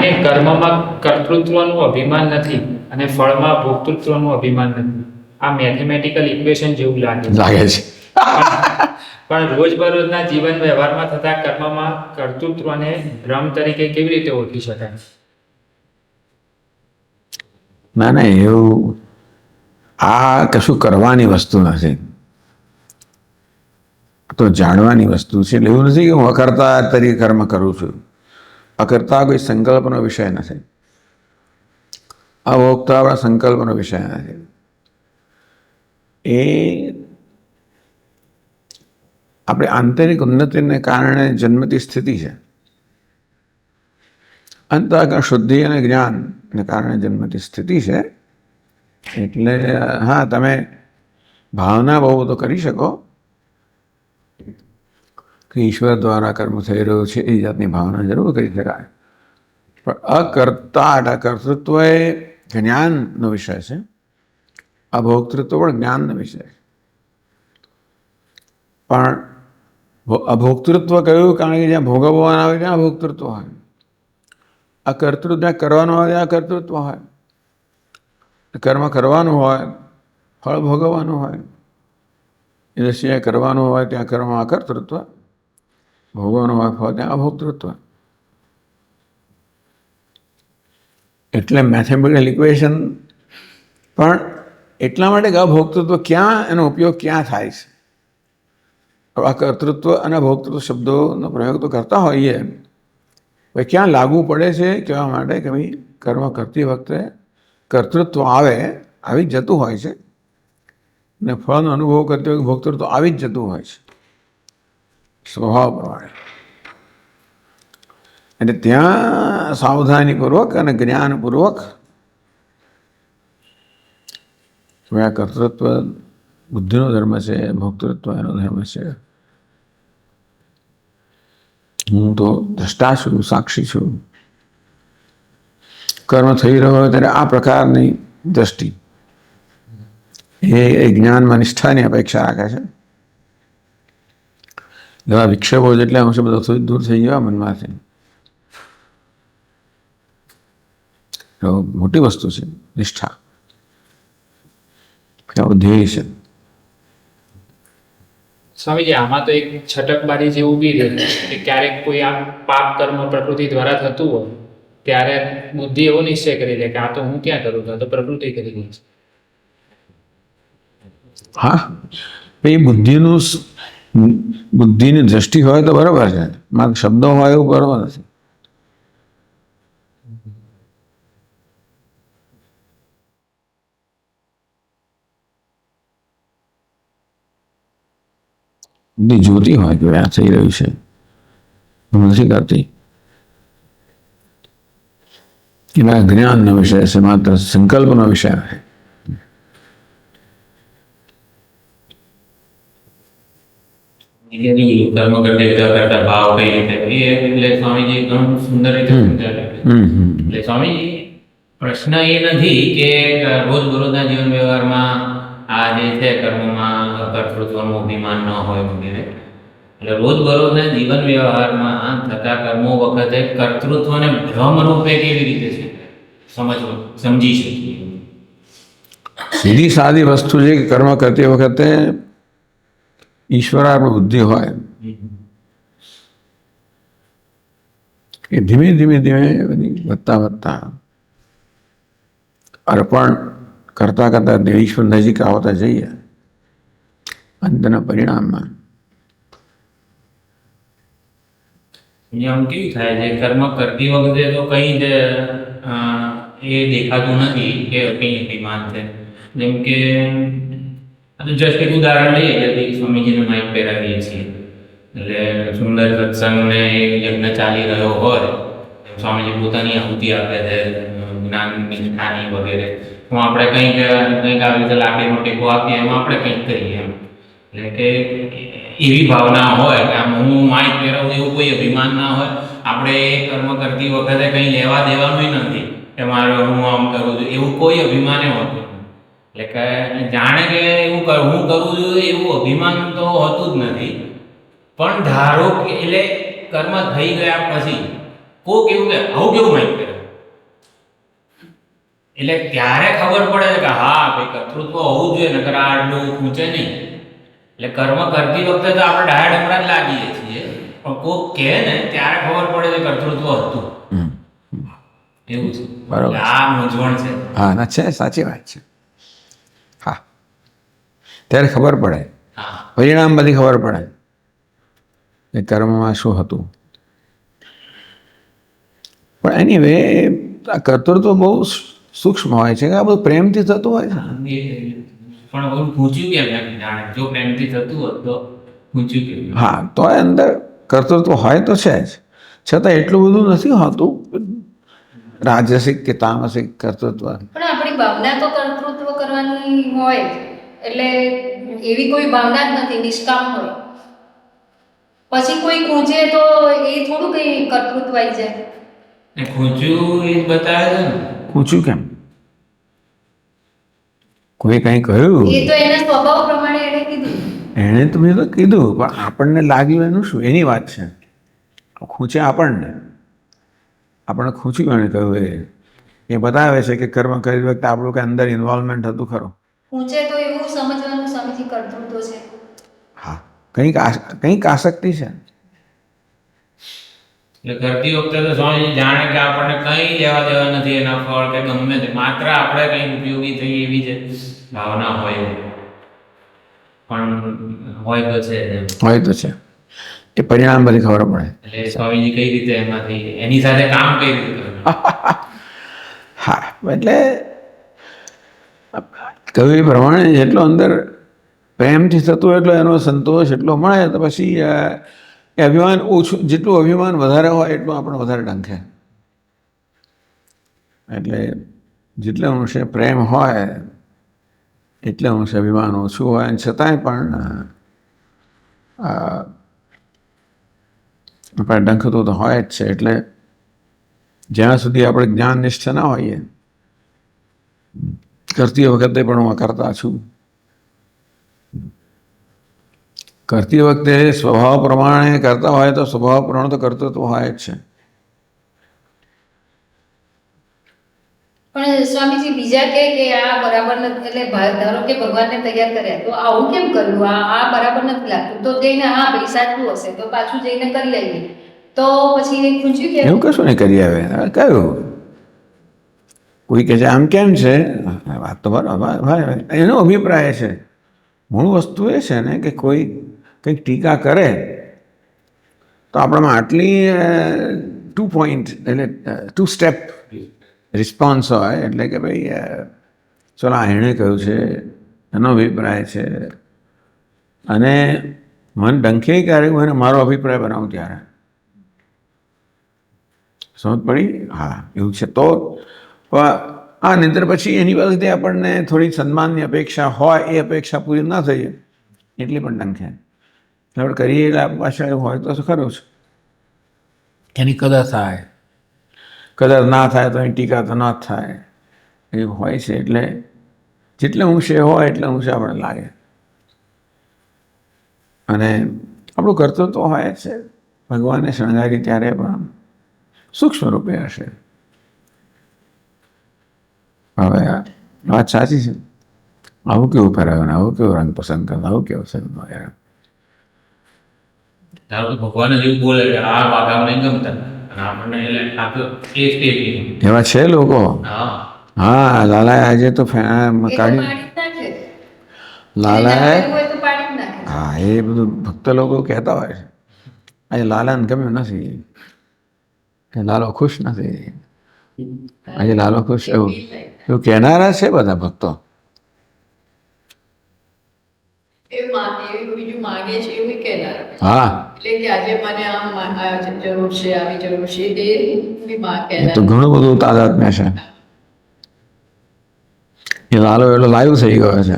મને કર્મમાં કર્તૃત્વનું અભિમાન નથી અને ફળમાં ભોક્તૃત્વનું અભિમાન નથી. આ મેથેમેટિકલ ઇક્વેશન જેવું લાગે છે. પણ રોજબરોજના જીવન વ્યવહારમાં થતા કર્મમાં કર્તૃત્વને ભ્રમ તરીકે કેવી રીતે ઓળખી શકાય? ના એવું આ કશું કરવાની વસ્તુ નથી, તો જાણવાની વસ્તુ છે. એટલે એવું નથી કે હું અકર્તા તરીકે કર્મ કરું છું. અકર્તા કોઈ સંકલ્પનો વિષય નથી, અભોક્તા આપણા સંકલ્પનો વિષય નથી. એ આપણી આંતરિક ઉન્નતિને કારણે જન્મતી સ્થિતિ છે. અંતઃકરણ શુદ્ધિ અને જ્ઞાનને કારણે જન્મતી સ્થિતિ છે. એટલે હા, તમે ભાવના બહુ તો કરી શકો કે ઈશ્વર દ્વારા કર્મ થઈ રહ્યું છે, એ જાતની ભાવના જરૂર કરી શકાય. પણ અકર્તા કર્તૃત્વ એ જ્ઞાનનો વિષય છે, અભોક્તૃત્વ પણ જ્ઞાનનો વિષય છે. પણ અભોક્તૃત્વ કયું? કારણ કે જ્યાં ભોગવવાનું આવે ત્યાં અભોક્તૃત્વ હોય, અકર્તૃત્વ જ્યાં કરવાનું હોય ત્યાં કર્તૃત્વ હોય. કર્મ કરવાનું હોય, ફળ ભોગવવાનું હોય. એ દ્રષ્ટિએ કરવાનું હોય ત્યાં કર્મ અકર્તૃત્વ, ભોગવવાનું હોય ફળ ત્યાં અભોક્તૃત્વ. એટલે મેથેમેટિકલ ઇક્વેશન પણ એટલા માટે કે અભોક્તૃત્વ ક્યાં, એનો ઉપયોગ ક્યાં થાય છે. અકર્તૃત્વ અને ભોક્તૃત્વ શબ્દોનો પ્રયોગ તો કરતા હોઈએ, ભાઈ ક્યાં લાગુ પડે છે કહેવા માટે કે ભાઈ કર્મ કરતી વખતે કર્તૃત્વ આવી જ જતું હોય છે, ને ફળનો અનુભવ કરતી વખતે ભોક્તૃત્વ આવી જ જતું હોય છે સ્વભાવ પ્રમાણે. એટલે ત્યાં સાવધાનીપૂર્વક અને જ્ઞાનપૂર્વક આ કર્તૃત્વ બુદ્ધિનો ધર્મ છે, ભોક્તૃત્વ એનો ધર્મ છે. હું તો દ્રષ્ટા છું, સાક્ષી છું. કર્મ થઈ રહ્યો હોય ત્યારે આ પ્રકારની દ્રષ્ટિ એ જ્ઞાનમાં નિષ્ઠાની અપેક્ષા રાખે છે. એવા વિક્ષેપો જેટલા અંશે બધો દૂર થઈ ગયા મનમાંથી. મોટી વસ્તુ છે નિષ્ઠા, ધ્યેય છે. સ્વામીજી, આમાં તો એક છટકબારી જેવું બી રહે કે ક્યારેક કોઈ આમ પાપ કર્મ પ્રકૃતિ દ્વારા થતું હોય ત્યારે બુદ્ધિ એવો નિશ્ચય કરી લે કે આ તો હું ક્યાં કરું છું, આ તો પ્રકૃતિ કરી રહી છે. હા, એ બુદ્ધિની દ્રષ્ટિ હોય તો બરાબર છે, માત્ર શબ્દો હોય એવું બરાબર નથી. જોતી હોય કે આ થઈ રહ્યું છે, નથી કરતી. એના જ્ઞાનનો વિષય છે, માત્ર સંકલ્પનો વિષય છે. કર્મ કરતા ભાવ કઈ રીતે એટલે સ્વામીજી ઘણું સુંદર રીતે સમજાવ્યું. એટલે સ્વામીજી, પ્રશ્ન એ નથી કે રોજબરોજના જીવન વ્યવહારમાં આ જે છે કર્મમાં કર્તૃત્વનું અભિમાન ન હોય વગેરે. એટલે રોજબરોજના જીવન વ્યવહારમાં થતા કર્મો વખતે કર્તૃત્વને ભ્રમ રૂપે કેવી રીતે છે સમજી શકીએ? સીધી સાદી વસ્તુ છે કે કર્મ કરતી વખતે ઈશ્વરાર્પણ બુદ્ધિ હોય એ ધીમે ધીમે વધતા અર્પણ કરતા ઈશ્વર નજીક આવતા જઈએ. અંતના પરિણામમાં આમ કેવું થાય છે, કર્મ કરતી વખતે તો કઈ જ એ દેખાતું નથી કે કઈ અભિમાન છે. જેમ કે જસ્ટ એક ઉદાહરણ લઈએ કે સ્વામીજીને માઇક પહેરાવીએ છીએ, એટલે સુંદર સત્સંગ ને યજ્ઞ ચાલી રહ્યો હોય, સ્વામીજી પોતાની આહુતિ આપે છે જ્ઞાનની નિષ્ઠાની વગેરે. હું આપણે કંઈક આવી રીતે લાકડીનો ટેકો આપીએ એમાં આપણે કંઈક કરીએ એમ. એટલે કે એવી ભાવના હોય કે આમ હું માઇક પહેરાવું એવું કોઈ અભિમાન ના હોય. આપણે એ કર્મ કરતી વખતે કંઈ લેવા દેવાનું નથી કે મારે હું આમ કરું છું એવું કોઈ અભિમાન હોતું. એટલે કે જાણે કે હું કરું છું એવું અભિમાન તો હોતું જ નથી. પણ ધારો કે એટલે કર્મ થઈ ગયા પછી કોક એવું કે આવું કેવું માઇક પહેરાવે, એટલે ત્યારે ખબર પડે છે કે હા ભાઈ કર્તૃત્વ હોવું જોઈએ, નકર આ આડું ખૂંચે નહીં. એટલે કર્મ કરતી વખતે તો આપણે ડાયા ડમરા જ લાગીએ છીએ, પણ કોક કહે ને ત્યારે ખબર પડે છે કર્તૃત્વ હતું. એવું છે. બરોબર. એટલે આ મૂંઝવણ છે. હા ના છે, સાચી વાત છે. હા, ત્યારે ખબર પડે, હા. પરિણામ બધી ખબર પડે કે કર્મમાં શું હતું. પણ એની વે આ કર્તૃત્વ બહુ સૂક્ષ્મ હોય છે કે આ બધું પ્રેમથી થતું હોય છે. પણ ઓલું ખૂંચ્યું કેમ એમ જાણે જો પ્રેમથી થતું હોત તો ખૂંચ્યું કેમ? હા, તો એ અંદર કર્તૃત્વ હોય તો છે જ, છતાં એટલું બધું નથી હોતું રાજસિક કે તામસિક કર્તૃત્વ. પણ આપણી ભાવના તો કર્તૃત્વ કરવાની હોય જ. એટલે એવી કોઈ ભાવના જ નથી, નિષ્કામ હોય. પછી કોઈ ખૂંચે તો એ થોડું કઈ કર્તૃત્વ આવી જાય. ને ખૂંચ્યું એ જ બતાવે છે ને. પૂછ્યું કેમ? કોઈ કંઈ કહ્યું, એ તો એના સ્વભાવ પ્રમાણે એણે કીધું. એણે તો મેં તો કીધું, પણ આપણને લાગ્યું એનું શું, એની વાત છે. ખૂંચે આપણને ખૂંચ્યું એને કહ્યું એ બતાવે છે કે કર્મ કરી વખતે આપણું કે અંદર ઇન્વોલ્વમેન્ટ હતું ખરો. ખૂંચે તો એવું સમજવાનું સમજી કર્તૃત્વ છે. હા, કંઈક આસક્તિ છે. એટલે કરતી વખતે તો સ્વામી જાણે કે આપણને કંઈ લેવા દેવા નથી એના ફળ કે ગમે તે, માત્ર આપણે કંઈ ઉપયોગી થઈએ એવી જ ભાવના હોય. પણ હોય તો છે જ એમ. હોય તો છે, એ પરિણામ બધી ખબર પડે. એટલે સ્વામીજી કઈ રીતે એમાંથી એની સાથે કામ કઈ રીતે કરવું? હા, એટલે કહ્યું એ પ્રમાણે જેટલો અંદર પ્રેમથી થતું એટલો એનો સંતોષ એટલો મળે, તો પછી એ અભિમાન ઓછું, જેટલું અભિમાન વધારે હોય એટલું આપણે વધારે ડંખે. એટલે જેટલા અંશે પ્રેમ હોય એટલા અંશે અભિમાન ઓછું હોય, અને છતાંય પણ આપણે ડંખતું તો હોય જ છે. એટલે જ્યાં સુધી આપણે જ્ઞાનનિષ્ઠ ના હોઈએ, કરતી વખતે પણ હું કરતા છું, કરતી વખતે સ્વભાવ પ્રમાણે કરતા હોય તો સ્વભાવ પ્રમાણે તો કર્તૃત્વ હોય જ છે. પણ સ્વામીજી બીજા કહે કે આ બરાબર નથી, એટલે ધારો કે ભગવાનને તૈયાર કર્યા તો આવું કેમ કર્યું, આ બરાબર નથી લાગતું, તો જઈને હા ભાઈ સાચું હશે તો પાછું જઈને કરી લઈએ, તો પછી એ ખૂંચ્યું કેમ? એવું કશું નહીં કરી આવે. કયું કોઈ કહે છે આમ કેમ છે, વાત તો બરાબર, એનો અભિપ્રાય છે. મૂળ વસ્તુ એ છે ને કે કોઈ કંઈક ટીકા કરે તો આપણામાં આટલી 2 પોઈન્ટ એટલે 2 સ્ટેપ રિસ્પોન્સ હોય. એટલે કે ભાઈ ચલો એણે કહ્યું છે, એનો અભિપ્રાય છે, અને મને ડંખે ક્યારે હું એને મારો અભિપ્રાય બનાવું ત્યારે સમજ પડી. હા, એવું છે. તો આ નહીંતર પછી એની પાસેથી આપણને થોડી સન્માનની અપેક્ષા હોય, એ અપેક્ષા પૂરી ના થઈ એટલી પણ ડંખે આપણે કરીએ એટલે પાછળ એવું હોય તો ખરું છે, એની કદર થાય, કદર ના થાય તો એની ટીકા તો ના જ થાય, એવું હોય છે. એટલે જેટલે અંશે હોય એટલે અંશે આપણે લાગે, અને આપણું કર્તૃત્વ હોય છે. ભગવાનને શણગારી ત્યારે પણ સૂક્ષ્મ રૂપે હશે. હવે વાત સાચી છે. આવું કેવું ફેરવે, આવું કેવું રંગ પસંદ કરે, આવું કેવું છે. ધારો કે ભગવાન એવું બોલે કે આ વાઘા નહીં ગમતા, અને આપણને એટલે આ તો એ એવા છે લોકો. હા, હા, લાલાએ આજે તો એ તો કાઢી, પાડી જ નાખે. લાલાએ, એને ના હોય તો પાડી જ નાખે. હા, એ બધું ભક્ત લોકો કહેતા હોય છે. આજે લાલાને ગમ્યું નથી, કે લાલો ખુશ નથી, આજે લાલો ખુશ, એવું કહેનારા છે બધા ભક્તો. બીજું માગે છે એવું કહેનાર. હા, એટલે કે આજે મને આમ જરૂર છે, આવી જરૂર છે, એ બી માં એ તો કહેનાર. ઘણું બધું તાદાત્મ્ય છે. એ લાલો એટલો લાઈવ થઈ ગયો છે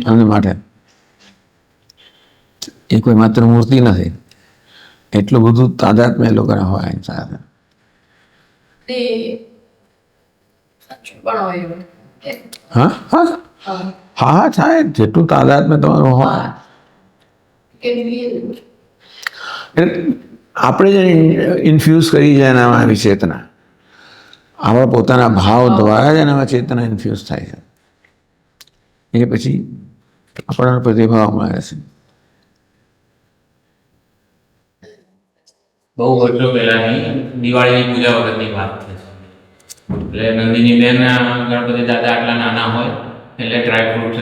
એમની માટે. એ કોઈ માત્ર મૂર્તિ નથી, એટલું બધું તાદાત્મ્ય એ લોકોને હોય એની સાથે. ને સાચું પણ હોય એવું. હા હા હા. હા, થાય જેટલું તાદાત્મ્ય તમારું હોય. કે real. એટલે આપણે જે ઇન્ફ્યુઝ કરી છે એનામાં એવી ચેતના, આપણા પોતાના ભાવ દ્વારા જ એનામાં ચેતના ઇન્ફ્યુઝ થાય છે એ પછી આપણને પ્રતિભાવ મળે છે. બહુ વર્ષો પહેલાની દિવાળીની પૂજા વખતની વાત છે. એટલે નંદિની બેન ગણપતિ દાદા આટલા નાના હોય એટલે ડ્રાયફ્રૂટ